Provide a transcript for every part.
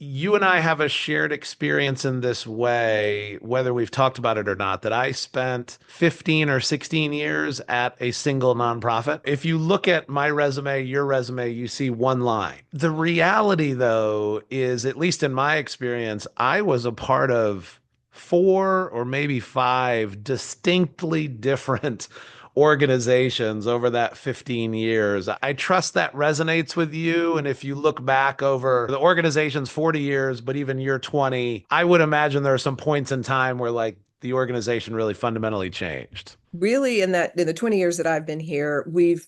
you and I have a shared experience in this way, whether we've talked about it or not, that I spent 15 or 16 years at a single nonprofit. If you look at my resume, your resume, you see one line. The reality, though, is, at least in my experience, I was a part of four or maybe five distinctly different organizations over that 15 years. I trust that resonates with you. And if you look back over the organization's 40 years, but even year 20, I would imagine there are some points in time where like the organization really fundamentally changed. Really, in the 20 years that I've been here, we've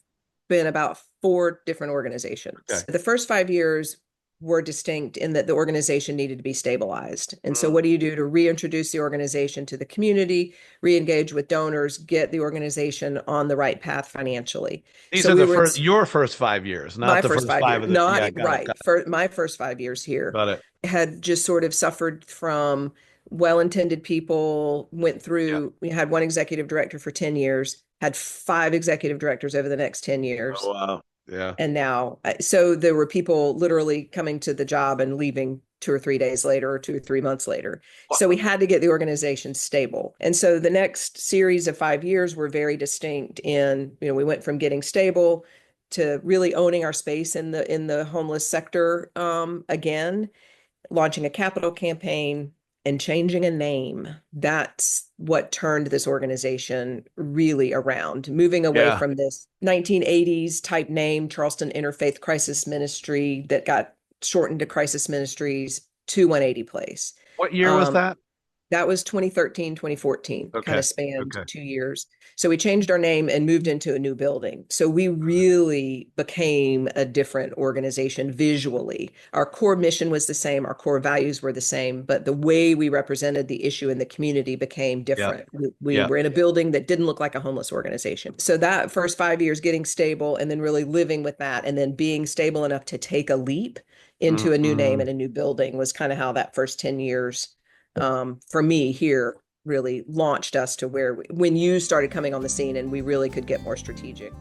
been about four different organizations. Okay. The first 5 years were distinct in that the organization needed to be stabilized. And so Mm. what do you do to reintroduce the organization to the community, re-engage with donors, get the organization on the right path financially? These So are we the were in first, your first 5 years, not my the first first five five years, of the, not yeah, got it, right. got For my first 5 years it, here got it. had just sort of suffered from well-intended people, went Yeah. through, we had one executive director for 10 years, had five executive directors over the next 10 Oh, years. wow. Yeah. And now, so there were people literally coming to the job and leaving 2 or 3 days later or 2 or 3 months later. So we had to get the organization stable. And so the next series of 5 years were very distinct in, we went from getting stable to really owning our space in the homeless sector again, launching a capital campaign and changing a name. That's what turned this organization really around, moving away Yeah. from this 1980s type name, Charleston Interfaith Crisis Ministry, that got shortened to Crisis Ministries, to 180 Place. What year was Um, that? that was 2013, 2014, kind Okay. of spanned Okay. 2 years. So we changed our name and moved into a new building. So we really became a different organization visually. Our core mission was the same, our core values were the same, but the way we represented the issue in the community became Yeah. different. We Yeah. were in a building that didn't look like a homeless organization. So that first 5 years getting stable and then really living with that and then being stable enough to take a leap into a new name Mm-hmm. and a new building was kind of how that first 10 years for me here really launched us to where when you started coming on the scene and we really could get more strategic.